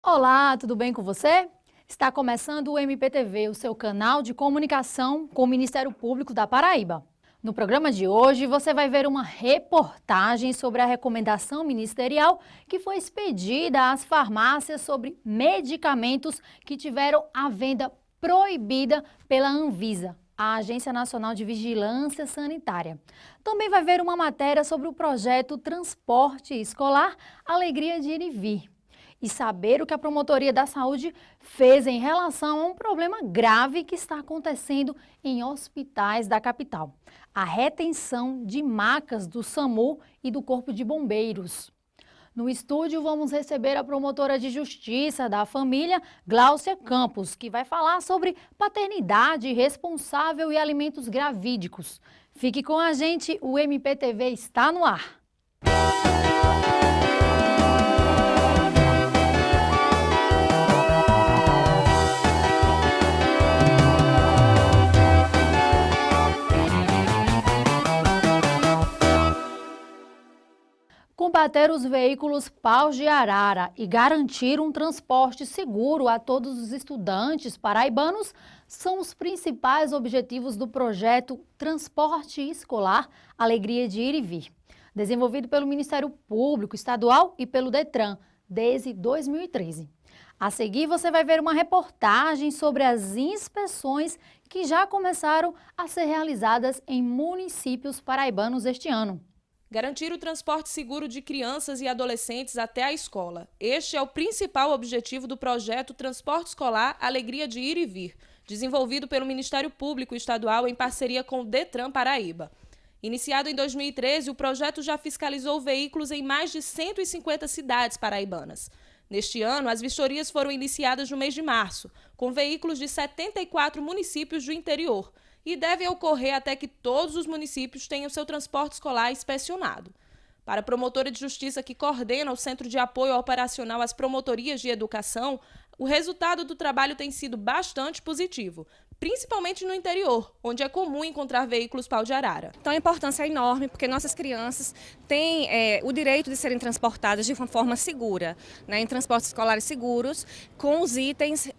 Olá, tudo bem com você? Está começando o MPTV, o seu canal de comunicação com o Ministério Público da Paraíba. No programa de hoje, você vai ver uma reportagem sobre a recomendação ministerial que foi expedida às farmácias sobre medicamentos que tiveram a venda proibida pela Anvisa, a Agência Nacional de Vigilância Sanitária. Também vai ver uma matéria sobre o projeto Transporte Escolar Alegria de Ir e Vir. E saber o que a Promotoria da Saúde fez em relação a um problema grave que está acontecendo em hospitais da capital: a retenção de macas do SAMU e do Corpo de Bombeiros. No estúdio, vamos receber a promotora de Justiça da Família, Gláucia Campos, que vai falar sobre paternidade responsável e alimentos gravídicos. Fique com a gente, o MPTV está no ar. Combater os veículos paus de arara e garantir um transporte seguro a todos os estudantes paraibanos são os principais objetivos do projeto Transporte Escolar Alegria de Ir e Vir, desenvolvido pelo Ministério Público Estadual e pelo DETRAN desde 2013. A seguir, você vai ver uma reportagem sobre as inspeções que já começaram a ser realizadas em municípios paraibanos este ano. Garantir o transporte seguro de crianças e adolescentes até a escola. Este é o principal objetivo do projeto Transporte Escolar Alegria de Ir e Vir, desenvolvido pelo Ministério Público Estadual em parceria com o DETRAN Paraíba. Iniciado em 2013, o projeto já fiscalizou veículos em mais de 150 cidades paraibanas. Neste ano, as vistorias foram iniciadas no mês de março, com veículos de 74 municípios do interior, e devem ocorrer até que todos os municípios tenham seu transporte escolar inspecionado. Para a promotora de justiça que coordena o Centro de Apoio Operacional às Promotorias de Educação, o resultado do trabalho tem sido bastante positivo, principalmente no interior, onde é comum encontrar veículos pau de arara. Então a importância é enorme, porque nossas crianças têm o direito de serem transportadas de uma forma segura, né, em transportes escolares seguros, com os itens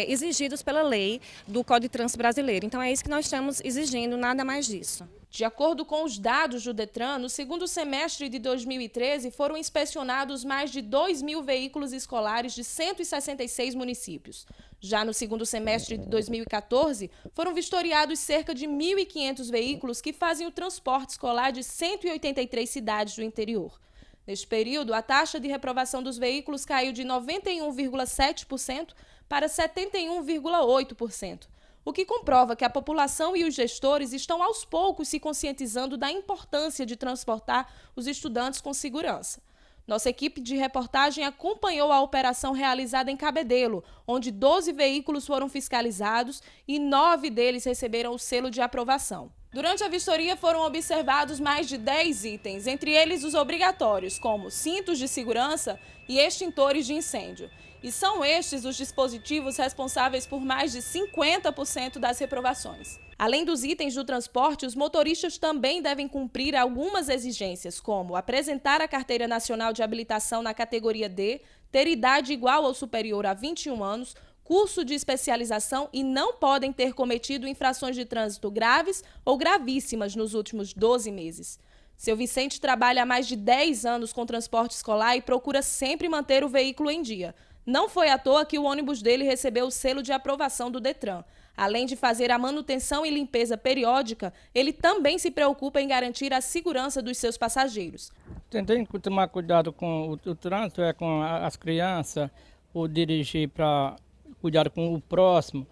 exigidos pela lei do Código de Trânsito Brasileiro. Então é isso que nós estamos exigindo, nada mais disso. De acordo com os dados do DETRAN, no segundo semestre de 2013 foram inspecionados mais de 2.000 veículos escolares de 166 municípios. Já no segundo semestre de 2014, foram vistoriados cerca de 1.500 veículos que fazem o transporte escolar de 183 cidades do interior. Neste período, a taxa de reprovação dos veículos caiu de 91,7% para 71,8%. O que comprova que a população e os gestores estão aos poucos se conscientizando da importância de transportar os estudantes com segurança. Nossa equipe de reportagem acompanhou a operação realizada em Cabedelo, onde 12 veículos foram fiscalizados e 9 deles receberam o selo de aprovação. Durante a vistoria foram observados mais de 10 itens, entre eles os obrigatórios, como cintos de segurança e extintores de incêndio. E são estes os dispositivos responsáveis por mais de 50% das reprovações. Além dos itens do transporte, os motoristas também devem cumprir algumas exigências, como apresentar a Carteira Nacional de Habilitação na categoria D, ter idade igual ou superior a 21 anos, curso de especialização e não podem ter cometido infrações de trânsito graves ou gravíssimas nos últimos 12 meses. Seu Vicente trabalha há mais de 10 anos com transporte escolar e procura sempre manter o veículo em dia. Não foi à toa que o ônibus dele recebeu o selo de aprovação do DETRAN. Além de fazer a manutenção e limpeza periódica, ele também se preocupa em garantir a segurança dos seus passageiros. Tem que tomar cuidado com o trânsito, com as crianças, o dirigir para cuidar com o próximo,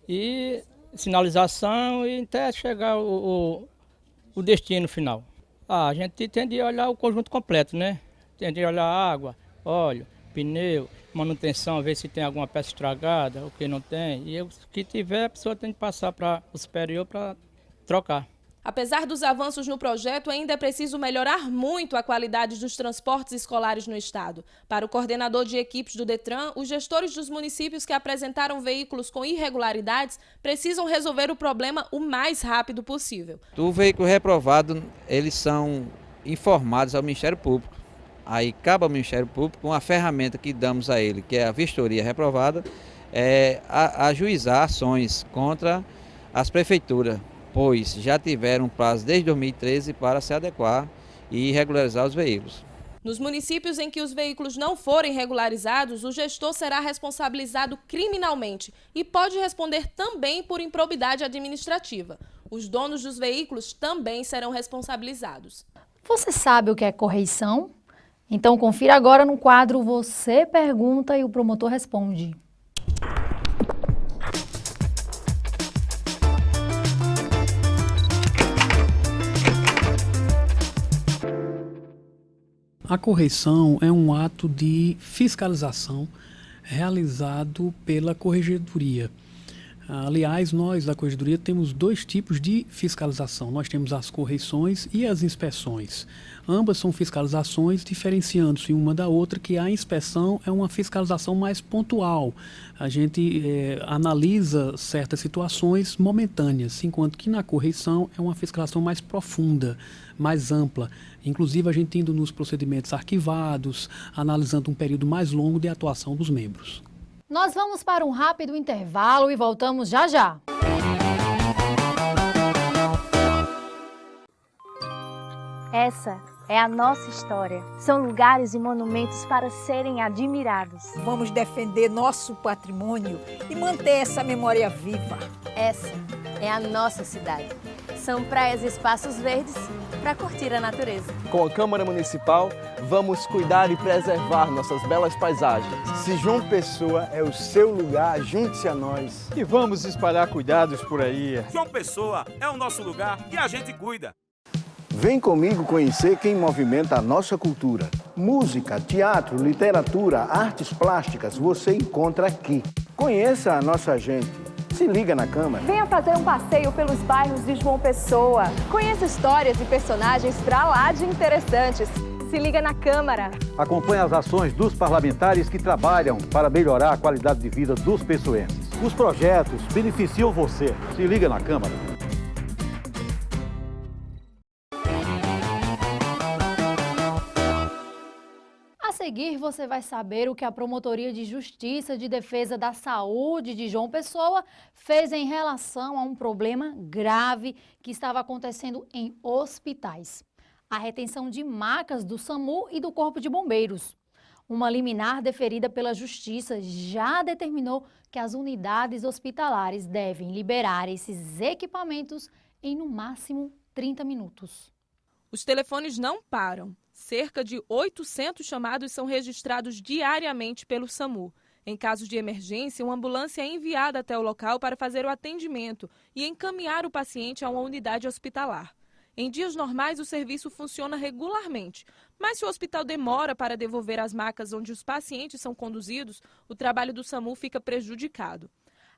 e sinalização e até chegar o destino final. A gente tem de olhar o conjunto completo, né? Tem de olhar água, óleo, pneu, manutenção, ver se tem alguma peça estragada, o que não tem. E o que tiver, a pessoa tem que passar para o superior para trocar. Apesar dos avanços no projeto, ainda é preciso melhorar muito a qualidade dos transportes escolares no estado. Para o coordenador de equipes do DETRAN, os gestores dos municípios que apresentaram veículos com irregularidades precisam resolver o problema o mais rápido possível. O veículo reprovado, eles são informados ao Ministério Público. Aí cabe ao Ministério Público, uma ferramenta que damos a ele, que é a vistoria reprovada, ajuizar ações contra as prefeituras, pois já tiveram prazo desde 2013 para se adequar e regularizar os veículos. Nos municípios em que os veículos não forem regularizados, o gestor será responsabilizado criminalmente e pode responder também por improbidade administrativa. Os donos dos veículos também serão responsabilizados. Você sabe o que é correição? Então confira agora no quadro Você Pergunta e o promotor responde. A correição é um ato de fiscalização realizado pela Corregedoria. Aliás, nós da Corregedoria temos dois tipos de fiscalização. Nós temos as correições e as inspeções. Ambas são fiscalizações diferenciando-se uma da outra, que a inspeção é uma fiscalização mais pontual. A gente analisa certas situações momentâneas, enquanto que na correição é uma fiscalização mais profunda, mais ampla. Inclusive a gente indo nos procedimentos arquivados, analisando um período mais longo de atuação dos membros. Nós vamos para um rápido intervalo e voltamos já já. Essa é a nossa história. São lugares e monumentos para serem admirados. Vamos defender nosso patrimônio e manter essa memória viva. Essa é a nossa cidade. São praias e espaços verdes para curtir a natureza. Com a Câmara Municipal, vamos cuidar e preservar nossas belas paisagens. Se João Pessoa é o seu lugar, junte-se a nós. E vamos espalhar cuidados por aí. João Pessoa é o nosso lugar e a gente cuida. Vem comigo conhecer quem movimenta a nossa cultura. Música, teatro, literatura, artes plásticas, você encontra aqui. Conheça a nossa gente. Se liga na Câmara. Venha fazer um passeio pelos bairros de João Pessoa. Conheça histórias e personagens pra lá de interessantes. Se liga na Câmara. Acompanhe as ações dos parlamentares que trabalham para melhorar a qualidade de vida dos pessoenses. Os projetos beneficiam você. Se liga na Câmara. A seguir, você vai saber o que a Promotoria de Justiça de Defesa da Saúde de João Pessoa fez em relação a um problema grave que estava acontecendo em hospitais. A retenção de macas do SAMU e do Corpo de Bombeiros. Uma liminar deferida pela Justiça já determinou que as unidades hospitalares devem liberar esses equipamentos em no máximo 30 minutos. Os telefones não param. Cerca de 800 chamados são registrados diariamente pelo SAMU. Em casos de emergência, uma ambulância é enviada até o local para fazer o atendimento e encaminhar o paciente a uma unidade hospitalar. Em dias normais, o serviço funciona regularmente, mas se o hospital demora para devolver as macas onde os pacientes são conduzidos, o trabalho do SAMU fica prejudicado.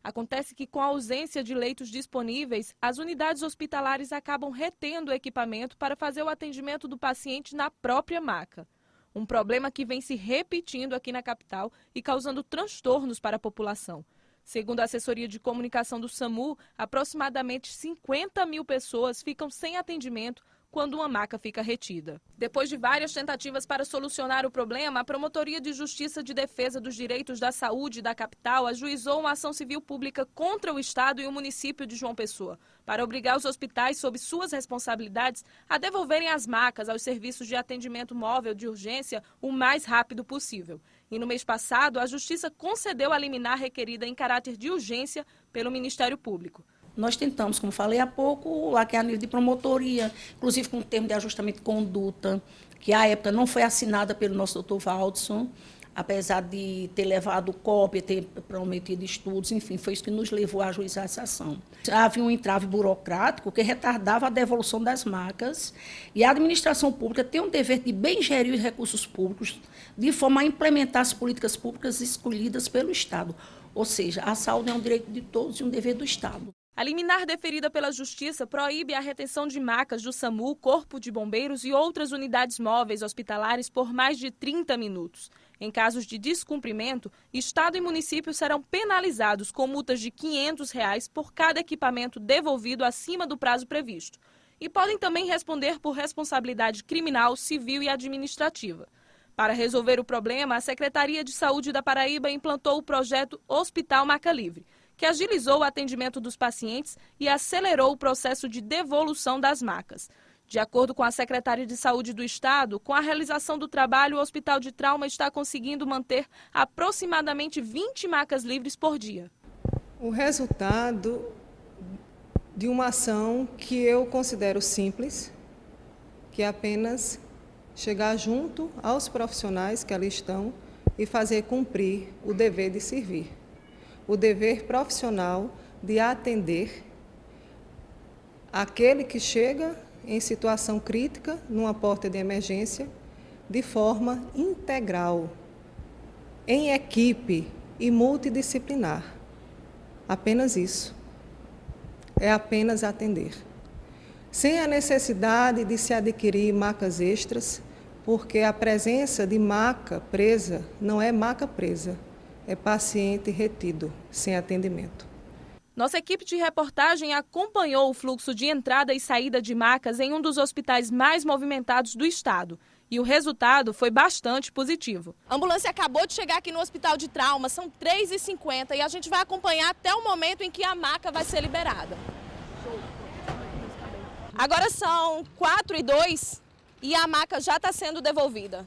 Acontece que, com a ausência de leitos disponíveis, as unidades hospitalares acabam retendo o equipamento para fazer o atendimento do paciente na própria maca. Um problema que vem se repetindo aqui na capital e causando transtornos para a população. Segundo a assessoria de comunicação do SAMU, aproximadamente 50 mil pessoas ficam sem atendimento quando uma maca fica retida. Depois de várias tentativas para solucionar o problema, a Promotoria de Justiça de Defesa dos Direitos da Saúde da capital ajuizou uma ação civil pública contra o Estado e o município de João Pessoa, para obrigar os hospitais, sob suas responsabilidades, a devolverem as macas aos serviços de atendimento móvel de urgência o mais rápido possível. E no mês passado, a Justiça concedeu a liminar requerida em caráter de urgência pelo Ministério Público. Nós tentamos, como falei há pouco, lá que é a nível de promotoria, inclusive com o termo de ajustamento de conduta, que à época não foi assinada pelo nosso doutor Valdson, apesar de ter levado cópia, ter prometido estudos, enfim, foi isso que nos levou a ajuizar essa ação. Havia um entrave burocrático que retardava a devolução das macas e a administração pública tem um dever de bem gerir os recursos públicos de forma a implementar as políticas públicas escolhidas pelo Estado. Ou seja, a saúde é um direito de todos e um dever do Estado. A liminar deferida pela Justiça proíbe a retenção de macas do SAMU, Corpo de Bombeiros e outras unidades móveis hospitalares por mais de 30 minutos. Em casos de descumprimento, Estado e município serão penalizados com multas de R$ 500 por cada equipamento devolvido acima do prazo previsto. E podem também responder por responsabilidade criminal, civil e administrativa. Para resolver o problema, a Secretaria de Saúde da Paraíba implantou o projeto Hospital Maca Livre, que agilizou o atendimento dos pacientes e acelerou o processo de devolução das macas. De acordo com a Secretaria de Saúde do Estado, com a realização do trabalho, o Hospital de Trauma está conseguindo manter aproximadamente 20 macas livres por dia. O resultado de uma ação que eu considero simples, que é apenas chegar junto aos profissionais que ali estão e fazer cumprir o dever de servir. O dever profissional de atender aquele que chega em situação crítica, numa porta de emergência, de forma integral, em equipe e multidisciplinar. Apenas isso. É apenas atender. Sem a necessidade de se adquirir macas extras, porque a presença de maca presa não é maca presa, é paciente retido, sem atendimento. Nossa equipe de reportagem acompanhou o fluxo de entrada e saída de macas em um dos hospitais mais movimentados do estado. E o resultado foi bastante positivo. A ambulância acabou de chegar aqui no Hospital de Trauma, são 3h50 e a gente vai acompanhar até o momento em que a maca vai ser liberada. Agora são 4h02 e a maca já está sendo devolvida.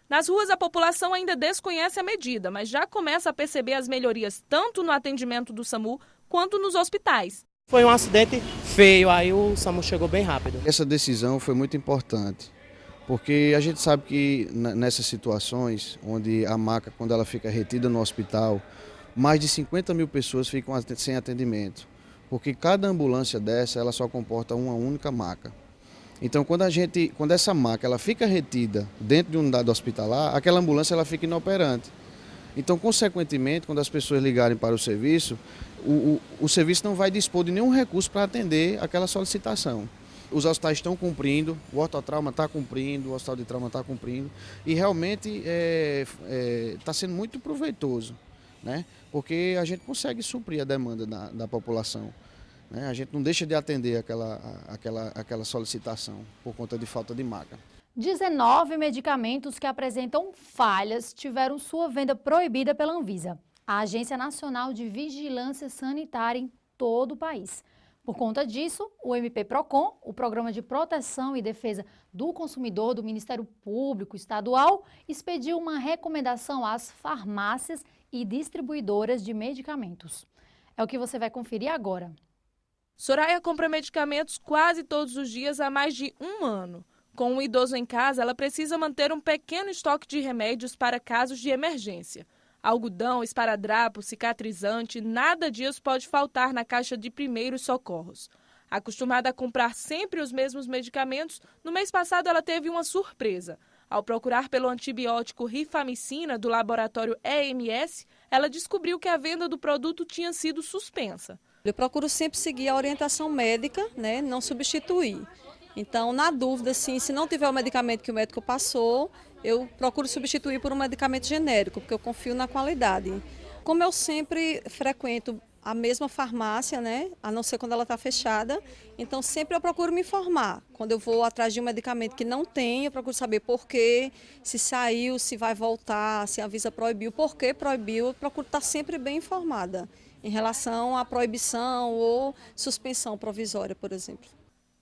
Nas ruas, a população ainda desconhece a medida, mas já começa a perceber as melhorias tanto no atendimento do SAMU quanto nos hospitais. Foi um acidente feio, aí o SAMU chegou bem rápido. Essa decisão foi muito importante, porque a gente sabe que nessas situações, onde a maca, quando ela fica retida no hospital, mais de 50 mil pessoas ficam sem atendimento, porque cada ambulância dessa, ela só comporta uma única maca. Então, quando essa maca ela fica retida dentro de uma unidade hospitalar, aquela ambulância ela fica inoperante. Então, consequentemente, quando as pessoas ligarem para o serviço, o serviço não vai dispor de nenhum recurso para atender aquela solicitação. Os hospitais estão cumprindo, o ortotrauma está cumprindo, o hospital de trauma está cumprindo e realmente está sendo muito proveitoso, né? Porque a gente consegue suprir a demanda da população. A gente não deixa de atender aquela solicitação por conta de falta de maca. 19 medicamentos que apresentam falhas tiveram sua venda proibida pela Anvisa, a Agência Nacional de Vigilância Sanitária em todo o país. Por conta disso, o MP-PROCON, o Programa de Proteção e Defesa do Consumidor do Ministério Público Estadual, expediu uma recomendação às farmácias e distribuidoras de medicamentos. É o que você vai conferir agora. Soraya compra medicamentos quase todos os dias há mais de um ano. Com um idoso em casa, ela precisa manter um pequeno estoque de remédios para casos de emergência. Algodão, esparadrapo, cicatrizante, nada disso pode faltar na caixa de primeiros socorros. Acostumada a comprar sempre os mesmos medicamentos, no mês passado ela teve uma surpresa. Ao procurar pelo antibiótico rifamicina do laboratório EMS, ela descobriu que a venda do produto tinha sido suspensa. Eu procuro sempre seguir a orientação médica, né, não substituir. Então, na dúvida, assim, se não tiver o medicamento que o médico passou, eu procuro substituir por um medicamento genérico, porque eu confio na qualidade. Como eu sempre frequento a mesma farmácia, né, a não ser quando ela está fechada, então sempre eu procuro me informar. Quando eu vou atrás de um medicamento que não tem, eu procuro saber por quê, se saiu, se vai voltar, se a Anvisa proibiu, por que proibiu, eu procuro estar sempre bem informada em relação à proibição ou suspensão provisória, por exemplo.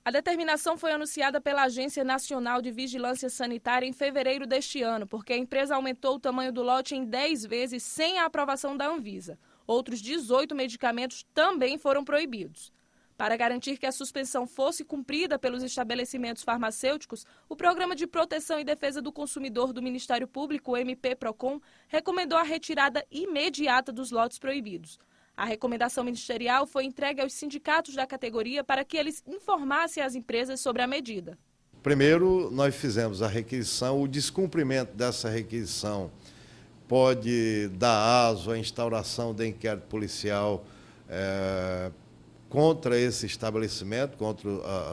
A determinação foi anunciada pela Agência Nacional de Vigilância Sanitária em fevereiro deste ano, porque a empresa aumentou o tamanho do lote em 10 vezes sem a aprovação da Anvisa. Outros 18 medicamentos também foram proibidos. Para garantir que a suspensão fosse cumprida pelos estabelecimentos farmacêuticos, o Programa de Proteção e Defesa do Consumidor do Ministério Público, o MP-PROCON, recomendou a retirada imediata dos lotes proibidos. A recomendação ministerial foi entregue aos sindicatos da categoria para que eles informassem as empresas sobre a medida. Primeiro, nós fizemos a requisição, o descumprimento dessa requisição pode dar aso à instauração de inquérito policial contra esse estabelecimento, contra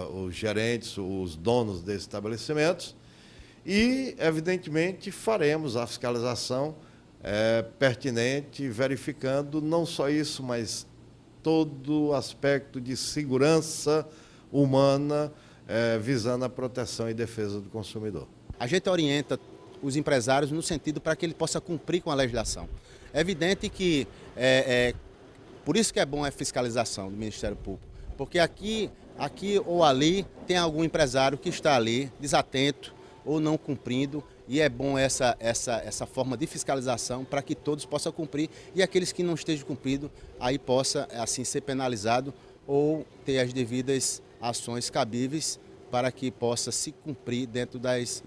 os gerentes, os donos desses estabelecimentos e, evidentemente, faremos a fiscalização pertinente, verificando não só isso, mas todo o aspecto de segurança humana, visando a proteção e defesa do consumidor. A gente orienta os empresários no sentido para que ele possa cumprir com a legislação. É evidente que, por isso que é bom a fiscalização do Ministério Público, porque aqui ou ali tem algum empresário que está ali desatento ou não cumprindo, e é bom essa forma de fiscalização para que todos possam cumprir e aqueles que não estejam cumprindo aí possa assim ser penalizado ou ter as devidas ações cabíveis para que possa se cumprir dentro das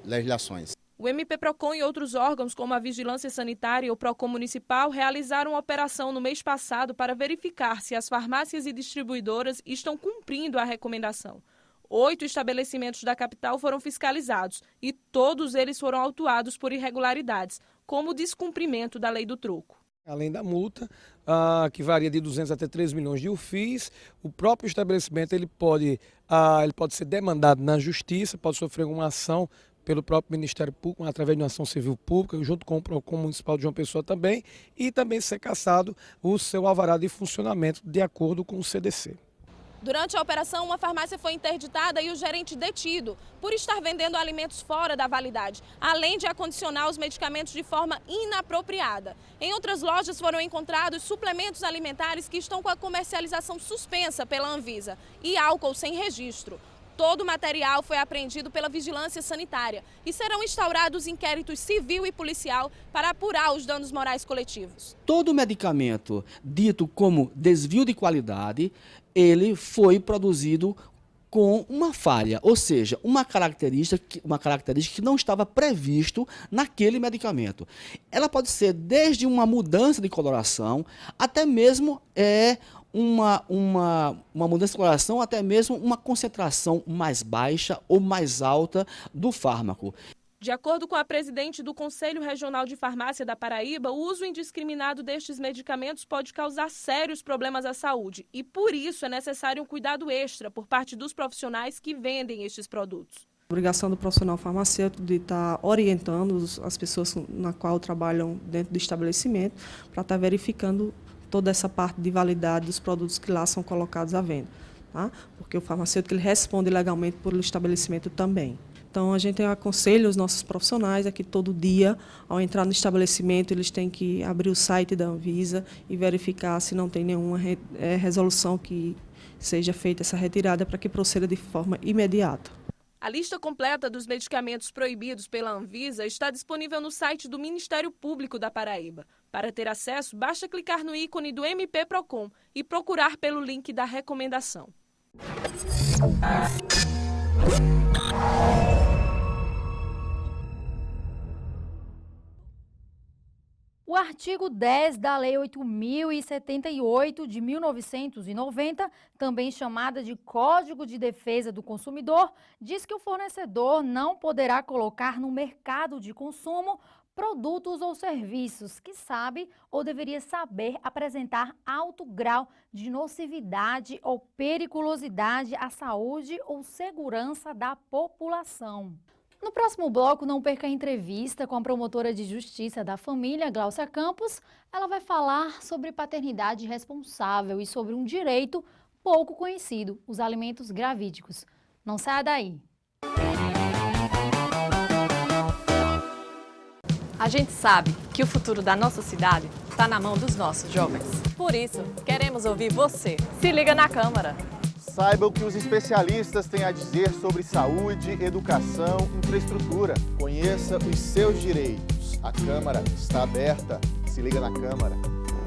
legislações. O MP-PROCON e outros órgãos, como a Vigilância Sanitária e o PROCON Municipal, realizaram uma operação no mês passado para verificar se as farmácias e distribuidoras estão cumprindo a recomendação. 8 estabelecimentos da capital foram fiscalizados e todos eles foram autuados por irregularidades, como o descumprimento da lei do troco. Além da multa, que varia de 200 até 3 milhões de UFIs, o próprio estabelecimento ele pode ser demandado na justiça, pode sofrer uma ação pelo próprio Ministério Público, através de uma ação civil pública, junto com o PROCON Municipal de João Pessoa também, e também ser cassado o seu alvará de funcionamento de acordo com o CDC. Durante a operação, uma farmácia foi interditada e o gerente detido por estar vendendo alimentos fora da validade, além de acondicionar os medicamentos de forma inapropriada. Em outras lojas foram encontrados suplementos alimentares que estão com a comercialização suspensa pela Anvisa e álcool sem registro. Todo o material foi apreendido pela Vigilância Sanitária e serão instaurados inquéritos civil e policial para apurar os danos morais coletivos. Todo medicamento dito como desvio de qualidade, ele foi produzido com uma falha, ou seja, uma característica que não estava previsto naquele medicamento. Ela pode ser desde uma mudança de coloração até mesmo uma mudança de coloração, até mesmo uma concentração mais baixa ou mais alta do fármaco. De acordo com a presidente do Conselho Regional de Farmácia da Paraíba, o uso indiscriminado destes medicamentos pode causar sérios problemas à saúde e, por isso, é necessário um cuidado extra por parte dos profissionais que vendem estes produtos. A obrigação do profissional farmacêutico de estar orientando as pessoas na qual trabalham dentro do estabelecimento para estar verificando toda essa parte de validade dos produtos que lá são colocados à venda, tá? Porque o farmacêutico ele responde legalmente por estabelecimento também. Então, a gente aconselha os nossos profissionais aqui todo dia, ao entrar no estabelecimento, eles têm que abrir o site da Anvisa e verificar se não tem nenhuma resolução que seja feita essa retirada para que proceda de forma imediata. A lista completa dos medicamentos proibidos pela Anvisa está disponível no site do Ministério Público da Paraíba. Para ter acesso, basta clicar no ícone do MP-PROCON e procurar pelo link da recomendação. O artigo 10 da Lei 8.078 de 1990, também chamada de Código de Defesa do Consumidor, diz que o fornecedor não poderá colocar no mercado de consumo produtos ou serviços que sabe ou deveria saber apresentar alto grau de nocividade ou periculosidade à saúde ou segurança da população. No próximo bloco, não perca a entrevista com a promotora de Justiça da Família, Gláucia Campos. Ela vai falar sobre paternidade responsável e sobre um direito pouco conhecido, os alimentos gravídicos. Não saia daí! A gente sabe que o futuro da nossa cidade está na mão dos nossos jovens. Por isso, queremos ouvir você. Se liga na Câmara! Saiba o que os especialistas têm a dizer sobre saúde, educação, infraestrutura. Conheça os seus direitos. A Câmara está aberta. Se liga na Câmara.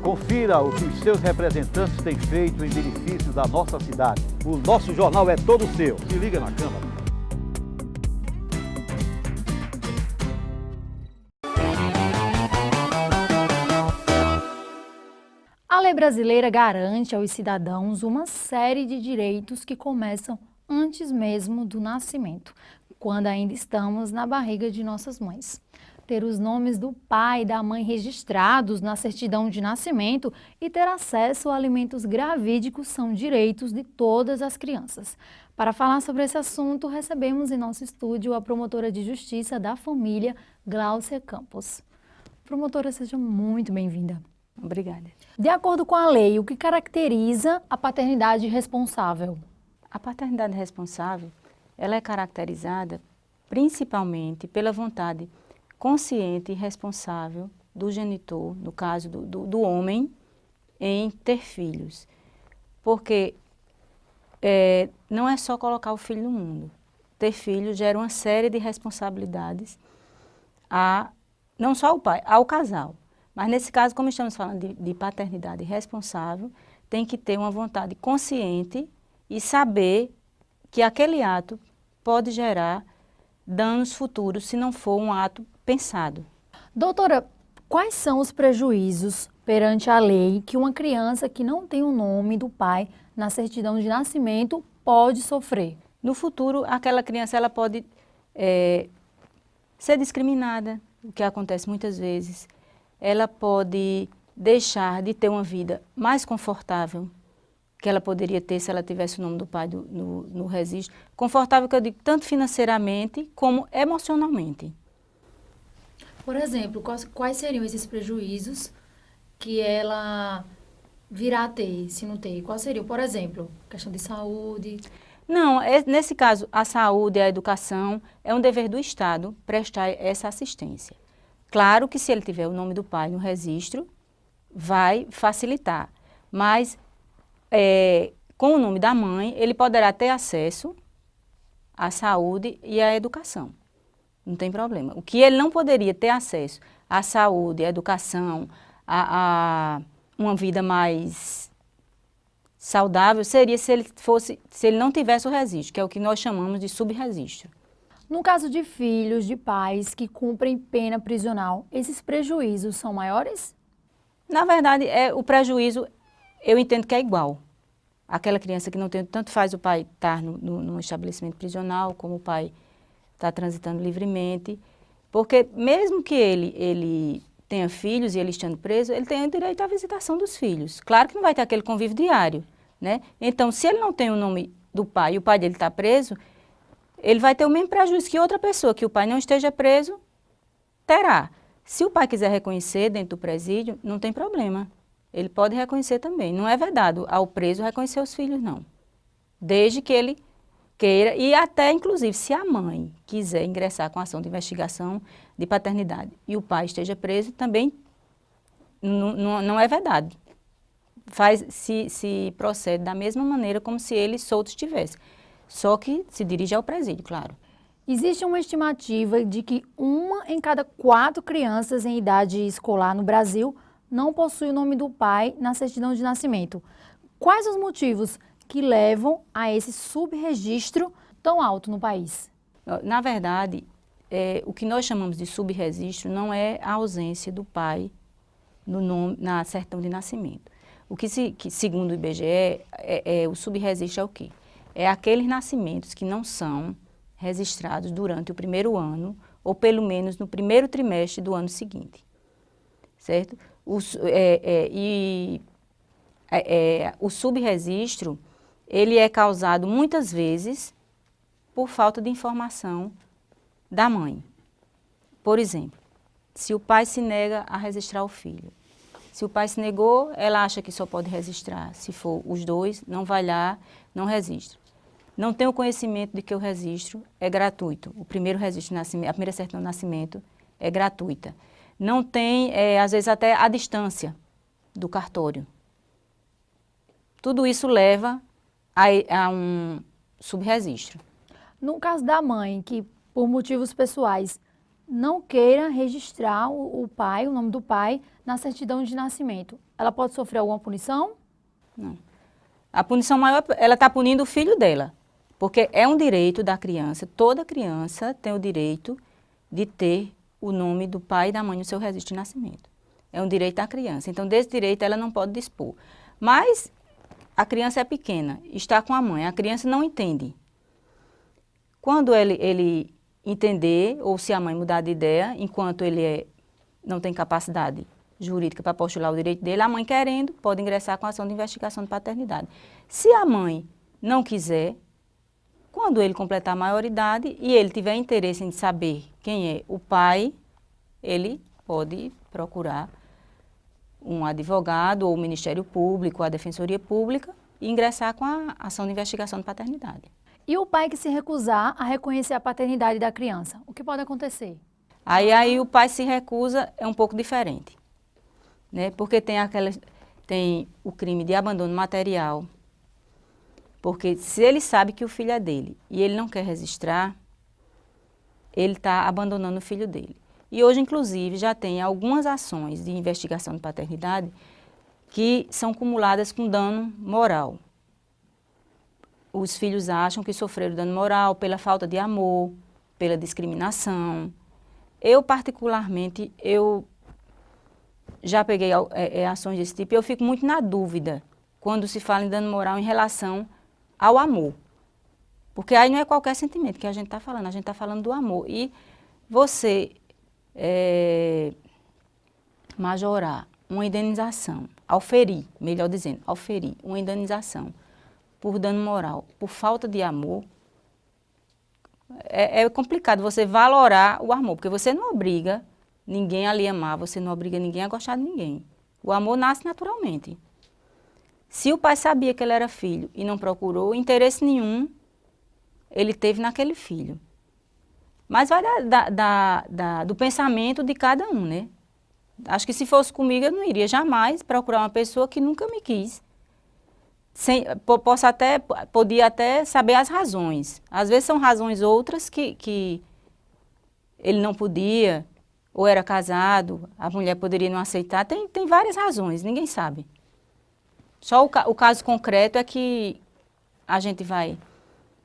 Confira o que os seus representantes têm feito em benefício da nossa cidade. O nosso jornal é todo seu. Se liga na Câmara. A lei brasileira garante aos cidadãos uma série de direitos que começam antes mesmo do nascimento, quando ainda estamos na barriga de nossas mães. Ter os nomes do pai e da mãe registrados na certidão de nascimento e ter acesso a alimentos gravídicos são direitos de todas as crianças. Para falar sobre esse assunto, recebemos em nosso estúdio a promotora de Justiça da Família, Gláucia Campos. Promotora, seja muito bem-vinda. Obrigada. De acordo com a lei, o que caracteriza a paternidade responsável? A paternidade responsável, ela é caracterizada principalmente pela vontade consciente e responsável do genitor, no caso do homem, em ter filhos. Porque não é só colocar o filho no mundo. Ter filho gera uma série de responsabilidades, não só ao pai, ao casal. Mas nesse caso, como estamos falando de paternidade responsável, tem que ter uma vontade consciente e saber que aquele ato pode gerar danos futuros se não for um ato pensado. Doutora, quais são os prejuízos perante a lei que uma criança que não tem o nome do pai na certidão de nascimento pode sofrer? No futuro, aquela criança ela pode ser discriminada, o que acontece muitas vezes. Ela pode deixar de ter uma vida mais confortável que ela poderia ter se ela tivesse o nome do pai no registro. Confortável, que eu digo, tanto financeiramente como emocionalmente. Por exemplo, quais seriam esses prejuízos que ela virá a ter, se não ter? Qual seria, por exemplo, questão de saúde? Não, nesse caso, a saúde, a educação, é um dever do Estado prestar essa assistência. Claro que se ele tiver o nome do pai no registro, vai facilitar, mas com o nome da mãe, ele poderá ter acesso à saúde e à educação. Não tem problema. O que ele não poderia ter acesso à saúde, à educação, a uma vida mais saudável, seria se ele não tivesse o registro, que é o que nós chamamos de subregistro. No caso de filhos de pais que cumprem pena prisional, esses prejuízos são maiores? Na verdade, o prejuízo, eu entendo que é igual. Aquela criança que não tem, tanto faz o pai estar num estabelecimento prisional, como o pai está transitando livremente, porque mesmo que ele tenha filhos e ele estando preso, ele tem o direito à visitação dos filhos. Claro que não vai ter aquele convívio diário, né? Então, se ele não tem o nome do pai e o pai dele está preso, ele vai ter o mesmo prejuízo que outra pessoa, que o pai não esteja preso, terá. Se o pai quiser reconhecer dentro do presídio, não tem problema. Ele pode reconhecer também. Não é vedado ao preso reconhecer os filhos, não. Desde que ele queira, e até, inclusive, se a mãe quiser ingressar com ação de investigação de paternidade e o pai esteja preso, também não é vedado. Se procede da mesma maneira como se ele solto estivesse. Só que se dirige ao presídio, claro. Existe uma estimativa de que 1 em cada 4 crianças em idade escolar no Brasil não possui o nome do pai na certidão de nascimento. Quais os motivos que levam a esse subregistro tão alto no país? Na verdade, o que nós chamamos de subregistro não é a ausência do pai no nome, na certidão de nascimento. O que segundo o IBGE, o subregistro é o quê? É aqueles nascimentos que não são registrados durante o primeiro ano ou pelo menos no primeiro trimestre do ano seguinte, certo? O subregistro, ele é causado muitas vezes por falta de informação da mãe. Por exemplo, se o pai se nega a registrar o filho. Se o pai se negou, ela acha que só pode registrar. Se for os dois, não vai lá, não registra. Não tem o conhecimento de que o registro é gratuito. O primeiro registro de nascimento, a primeira certidão de nascimento é gratuita. Não tem, às vezes, até a distância do cartório. Tudo isso leva a um subregistro. No caso da mãe, que por motivos pessoais não queira registrar o pai, o nome do pai, na certidão de nascimento, ela pode sofrer alguma punição? Não. A punição maior, ela está punindo o filho dela, porque é um direito da criança, toda criança tem o direito de ter o nome do pai e da mãe no seu registro de nascimento. É um direito da criança, então desse direito ela não pode dispor. Mas a criança é pequena, está com a mãe, a criança não entende. Quando ele entender, ou se a mãe mudar de ideia, enquanto ele não tem capacidade jurídica para postular o direito dele, a mãe querendo, pode ingressar com ação de investigação de paternidade. Se a mãe não quiser, quando ele completar a maioridade e ele tiver interesse em saber quem é o pai, ele pode procurar um advogado ou o Ministério Público, a Defensoria Pública, e ingressar com a ação de investigação de paternidade. E o pai que se recusar a reconhecer a paternidade da criança, o que pode acontecer? Aí o pai se recusa, é um pouco diferente, né? Porque tem o crime de abandono material, porque se ele sabe que o filho é dele e ele não quer registrar, ele está abandonando o filho dele. E hoje, inclusive, já tem algumas ações de investigação de paternidade que são cumuladas com dano moral. Os filhos acham que sofreram dano moral pela falta de amor, pela discriminação. Eu, particularmente, já peguei ações desse tipo e eu fico muito na dúvida quando se fala em dano moral em relação ao amor. Porque aí não é qualquer sentimento que a gente está falando, a gente está falando do amor. E você majorar uma indenização, auferir, melhor dizendo, auferir uma indenização por dano moral, por falta de amor, é complicado você valorar o amor, porque você não obriga ninguém a lhe amar, você não obriga ninguém a gostar de ninguém. O amor nasce naturalmente. Se o pai sabia que ele era filho e não procurou, interesse nenhum ele teve naquele filho. Mas vai do pensamento de cada um, né? Acho que se fosse comigo, eu não iria jamais procurar uma pessoa que nunca me quis. Podia até saber as razões. Às vezes são razões outras que ele não podia, ou era casado, a mulher poderia não aceitar. Tem várias razões, ninguém sabe. Só o caso concreto é que a gente vai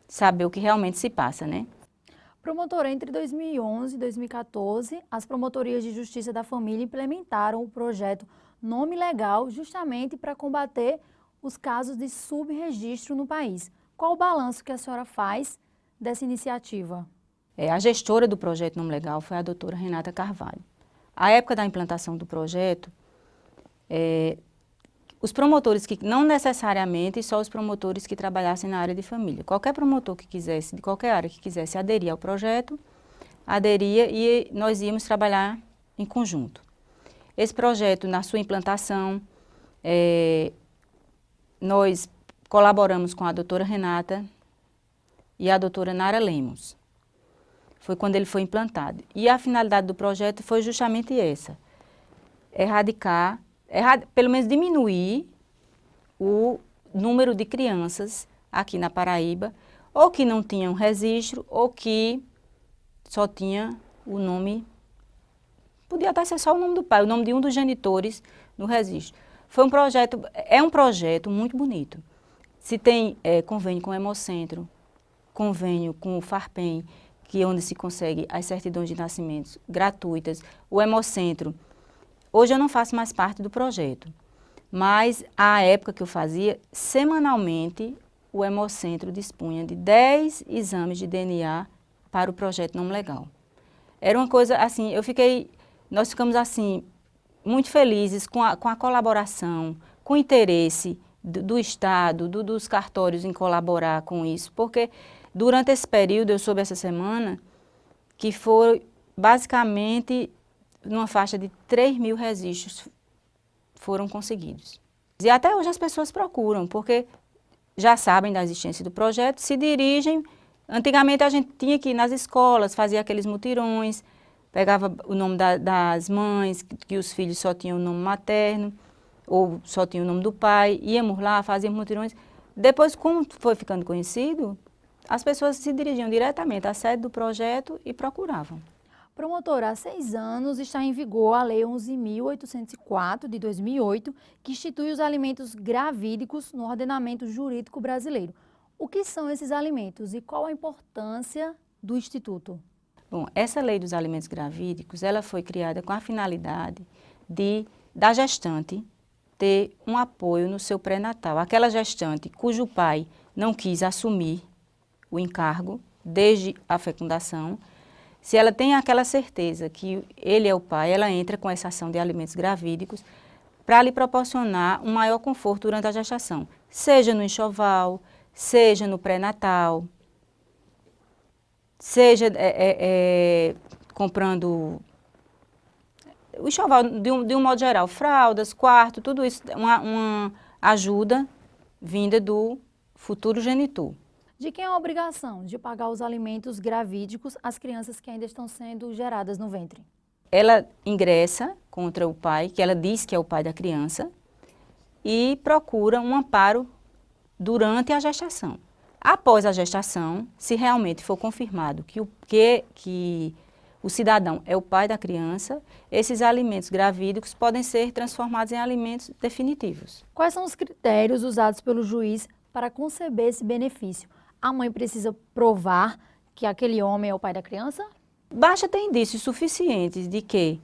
saber o que realmente se passa, né? Promotora, entre 2011 e 2014, as promotorias de justiça da família implementaram o projeto Nome Legal justamente para combater os casos de subregistro no país. Qual o balanço que a senhora faz dessa iniciativa? A gestora do projeto Nome Legal foi a doutora Renata Carvalho. À época da implantação do projeto, os promotores que, não necessariamente só os promotores que trabalhassem na área de família, qualquer promotor que quisesse, de qualquer área que quisesse aderir ao projeto, aderia e nós íamos trabalhar em conjunto. Esse projeto, na sua implantação, nós colaboramos com a doutora Renata e a doutora Nara Lemos. Foi quando ele foi implantado. E a finalidade do projeto foi justamente essa, pelo menos diminuir o número de crianças aqui na Paraíba, ou que não tinham registro, ou que só tinha o nome, podia até ser só o nome do pai, o nome de um dos genitores no registro. É um projeto muito bonito. Se tem convênio com o Hemocentro, convênio com o Farpem, que é onde se consegue as certidões de nascimentos gratuitas. O Hemocentro, hoje eu não faço mais parte do projeto, mas à época que eu fazia, semanalmente o Hemocentro dispunha de 10 exames de DNA para o projeto Nome Legal. Era uma coisa assim, nós ficamos assim, muito felizes com a colaboração, com o interesse do Estado, dos cartórios em colaborar com isso, porque durante esse período, eu soube essa semana, que foi basicamente numa faixa de 3.000 registros foram conseguidos. E até hoje as pessoas procuram, porque já sabem da existência do projeto, se dirigem. Antigamente a gente tinha que ir nas escolas, fazia aqueles mutirões, pegava o nome das mães, que os filhos só tinham o nome materno, ou só tinham o nome do pai, íamos lá, fazíamos mutirões. Depois, como foi ficando conhecido, as pessoas se dirigiam diretamente à sede do projeto e procuravam. Promotora, há 6 anos está em vigor a Lei 11.804, de 2008, que institui os alimentos gravídicos no ordenamento jurídico brasileiro. O que são esses alimentos e qual a importância do Instituto? Bom, essa Lei dos Alimentos Gravídicos, ela foi criada com a finalidade da gestante ter um apoio no seu pré-natal. Aquela gestante cujo pai não quis assumir o encargo desde a fecundação, se ela tem aquela certeza que ele é o pai, ela entra com essa ação de alimentos gravídicos para lhe proporcionar um maior conforto durante a gestação, seja no enxoval, seja no pré-natal, seja comprando o enxoval de um modo geral, fraldas, quarto, tudo isso, uma ajuda vinda do futuro genitor. De quem é a obrigação de pagar os alimentos gravídicos às crianças que ainda estão sendo geradas no ventre? Ela ingressa contra o pai, que ela diz que é o pai da criança, e procura um amparo durante a gestação. Após a gestação, se realmente for confirmado que o cidadão é o pai da criança, esses alimentos gravídicos podem ser transformados em alimentos definitivos. Quais são os critérios usados pelo juiz para conceber esse benefício? A mãe precisa provar que aquele homem é o pai da criança? Basta ter indícios suficientes de que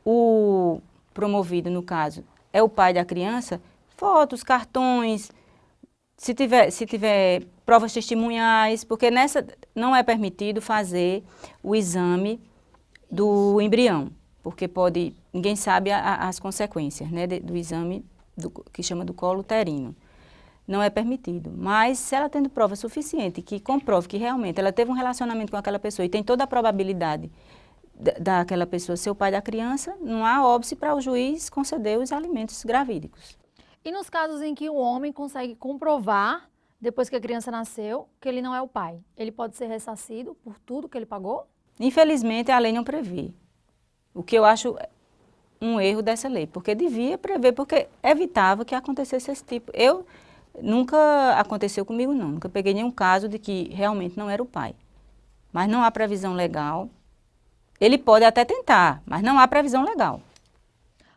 o promovido, no caso, é o pai da criança, fotos, cartões, se tiver provas testemunhais, porque nessa não é permitido fazer o exame do embrião, porque ninguém sabe as consequências, né, do exame que chama do colo uterino. Não é permitido, mas se ela tendo prova suficiente que comprove que realmente ela teve um relacionamento com aquela pessoa e tem toda a probabilidade daquela pessoa ser o pai da criança, não há óbice para o juiz conceder os alimentos gravídicos. E nos casos em que o homem consegue comprovar, depois que a criança nasceu, que ele não é o pai, ele pode ser ressarcido por tudo que ele pagou? Infelizmente, a lei não prevê, o que eu acho um erro dessa lei, porque devia prever, porque evitava que acontecesse esse tipo. Nunca aconteceu comigo, não. Nunca peguei nenhum caso de que realmente não era o pai. Mas não há previsão legal. Ele pode até tentar, mas não há previsão legal.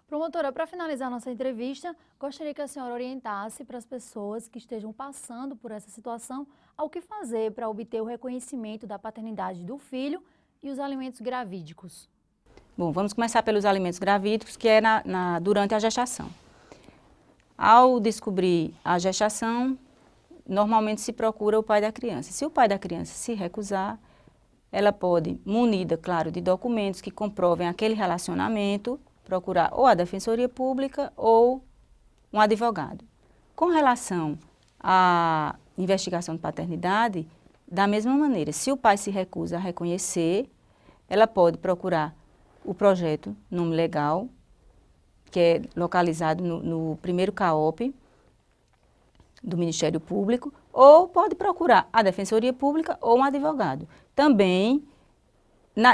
Promotora, para finalizar nossa entrevista, gostaria que a senhora orientasse para as pessoas que estejam passando por essa situação ao que fazer para obter o reconhecimento da paternidade do filho e os alimentos gravídicos. Bom, vamos começar pelos alimentos gravídicos, que é durante a gestação. Ao descobrir a gestação, normalmente se procura o pai da criança. Se o pai da criança se recusar, ela pode, munida, claro, de documentos que comprovem aquele relacionamento, procurar ou a Defensoria Pública ou um advogado. Com relação à investigação de paternidade, da mesma maneira, se o pai se recusa a reconhecer, ela pode procurar o projeto Nome Legal, que é localizado no primeiro CAOP do Ministério Público, ou pode procurar a Defensoria Pública ou um advogado. Também,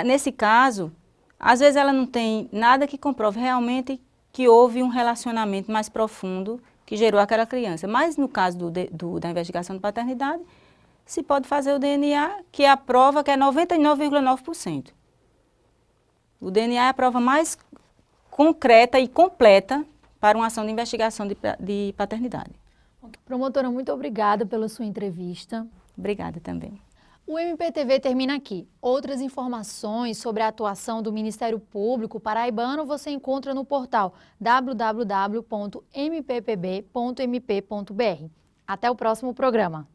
nesse caso, às vezes ela não tem nada que comprove realmente que houve um relacionamento mais profundo que gerou aquela criança. Mas no caso da investigação de paternidade, se pode fazer o DNA, que é a prova que é 99,9%. O DNA é a prova mais concreta e completa para uma ação de investigação de paternidade. Promotora, muito obrigada pela sua entrevista. Obrigada também. O MPTV termina aqui. Outras informações sobre a atuação do Ministério Público paraibano você encontra no portal www.mppb.mp.br. Até o próximo programa.